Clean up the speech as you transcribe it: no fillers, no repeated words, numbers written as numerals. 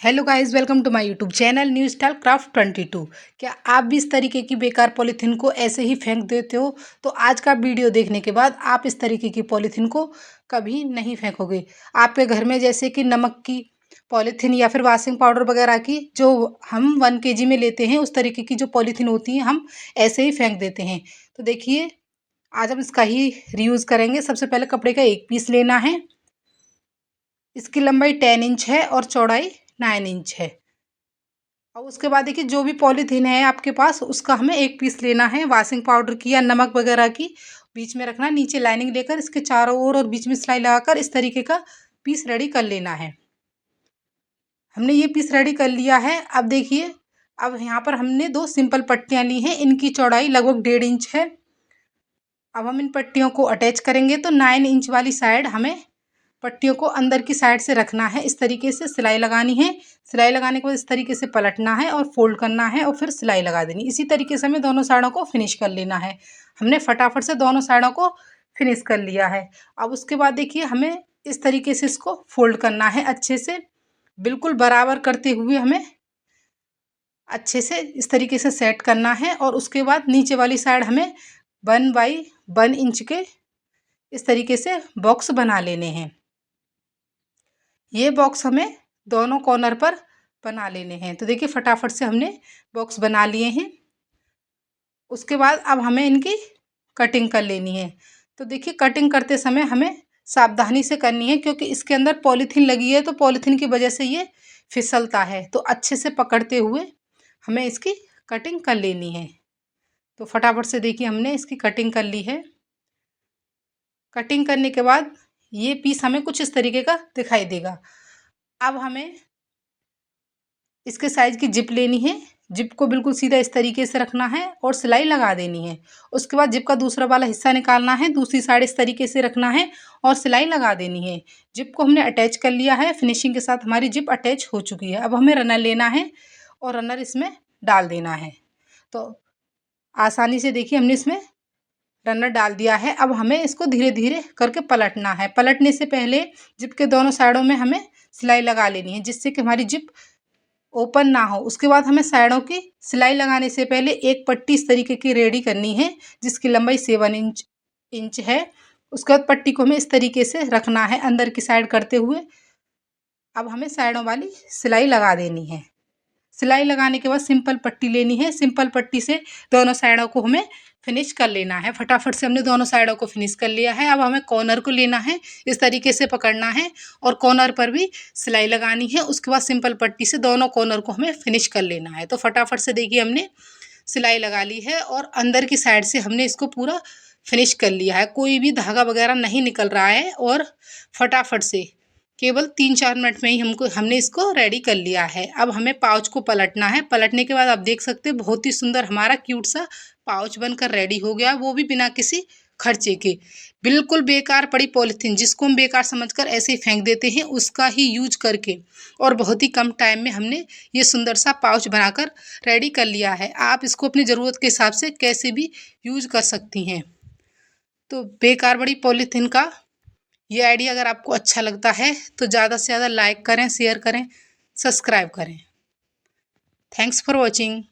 Hello guys, welcome to my YouTube channel new style craft 22। क्या आप भी इस तरीके की बेकार पॉलीथीन को ऐसे ही फेंक देते हो? तो आज का वीडियो देखने के बाद आप इस तरीके की पॉलीथीन को कभी नहीं फेंकोगे। आपके घर में जैसे कि नमक की पॉलीथीन या फिर वॉशिंग पाउडर वगैरह की जो हम 1 kg में लेते हैं, उस तरीके की जो पॉलीथीन होती है हम ऐसे ही फेंक देते हैं। तो देखिए, आज हम इसका ही रीयूज़ करेंगे। सबसे पहले कपड़े का एक पीस लेना है। इसकी लंबाई 10 इंच है और चौड़ाई 9 इंच है। और उसके बाद देखिए, जो भी पॉलीथीन है आपके पास उसका हमें एक पीस लेना है, वॉशिंग पाउडर की या नमक वगैरह की। बीच में रखना, नीचे लाइनिंग लेकर इसके चारों ओर और बीच में सिलाई लगाकर इस तरीके का पीस रेडी कर लेना है। हमने ये पीस रेडी कर लिया है। अब देखिए, अब यहाँ पर हमने 2 सिंपल पट्टियाँ ली हैं। इनकी चौड़ाई लगभग 1.5 इंच है। अब हम इन पट्टियों को अटैच करेंगे। तो 9 इंच वाली साइड हमें पट्टियों को अंदर की साइड से रखना है। इस तरीके से सिलाई लगानी है। सिलाई लगाने के बाद इस तरीके से पलटना है और फोल्ड करना है और फिर सिलाई लगा देनी। इसी तरीके से हमें दोनों साइडों को फिनिश कर लेना है। हमने फटाफट से दोनों साइडों को फिनिश कर लिया है। अब उसके बाद देखिए, हमें इस तरीके से इसको फोल्ड करना है अच्छे से, बिल्कुल बराबर करते हुए हमें अच्छे से इस तरीके से सेट करना है। और उसके बाद नीचे वाली साइड हमें 1 बाई 1 इंच के इस तरीके से बॉक्स बना लेने हैं। ये बॉक्स हमें दोनों कॉर्नर पर बना लेने हैं। तो देखिए, फटाफट से हमने बॉक्स बना लिए हैं। उसके बाद अब हमें इनकी कटिंग कर लेनी है। तो देखिए, कटिंग करते समय हमें सावधानी से करनी है, क्योंकि इसके अंदर पॉलीथीन लगी है। तो पॉलीथीन की वजह से ये फिसलता है। तो अच्छे से पकड़ते हुए हमें इसकी कटिंग कर लेनी है। तो फटाफट से देखिए, हमने इसकी कटिंग कर ली है। कटिंग करने के बाद ये पीस हमें कुछ इस तरीके का दिखाई देगा। अब हमें इसके साइज की जिप लेनी है। जिप को बिल्कुल सीधा इस तरीके से रखना है और सिलाई लगा देनी है। उसके बाद जिप का दूसरा वाला हिस्सा निकालना है, दूसरी साइड इस तरीके से रखना है और सिलाई लगा देनी है। जिप को हमने अटैच कर लिया है। फिनिशिंग के साथ हमारी जिप अटैच हो चुकी है। अब हमें रनर लेना है और रनर इसमें डाल देना है। तो आसानी से देखिए, हमने इसमें रनर डाल दिया है। अब हमें इसको धीरे धीरे करके पलटना है। पलटने से पहले जिप के दोनों साइडों में हमें सिलाई लगा लेनी है, जिससे कि हमारी जिप ओपन ना हो। उसके बाद हमें साइडों की सिलाई लगाने से पहले एक पट्टी इस तरीके की रेडी करनी है, जिसकी लंबाई 7 इंच है। उसके बाद पट्टी को हमें इस तरीके से रखना है अंदर की साइड करते हुए। अब हमें साइडों वाली सिलाई लगा देनी है। सिलाई लगाने के बाद सिंपल पट्टी लेनी है। सिंपल पट्टी से दोनों साइडों को हमें फिनिश कर लेना है। फटाफट से हमने दोनों साइडों को फिनिश कर लिया है। अब हमें कॉर्नर को लेना है, इस तरीके से पकड़ना है और कॉर्नर पर भी सिलाई लगानी है। उसके बाद सिंपल पट्टी से दोनों कॉर्नर को हमें फिनिश कर लेना है। तो फटाफट से देखिए, हमने सिलाई लगा ली है और अंदर की साइड से हमने इसको पूरा फिनिश कर लिया है। कोई भी धागा वगैरह नहीं निकल रहा है और फटाफट से केवल 3-4 मिनट में ही हमने इसको रेडी कर लिया है। अब हमें पाउच को पलटना है। पलटने के बाद आप देख सकते हैं, बहुत ही सुंदर हमारा क्यूट सा पाउच बनकर रेडी हो गया, वो भी बिना किसी खर्चे के। बिल्कुल बेकार पड़ी पॉलीथीन, जिसको हम बेकार समझकर ऐसे ही फेंक देते हैं, उसका ही यूज करके और बहुत ही कम टाइम में हमने ये सुंदर सा पाउच बनाकर रेडी कर लिया है। आप इसको अपनी ज़रूरत के हिसाब से कैसे भी यूज कर सकती हैं। तो बेकार बड़ी पॉलीथीन का ये आइडिया अगर आपको अच्छा लगता है तो ज़्यादा से ज़्यादा लाइक करें, शेयर करें, सब्सक्राइब करें। Thanks for watching.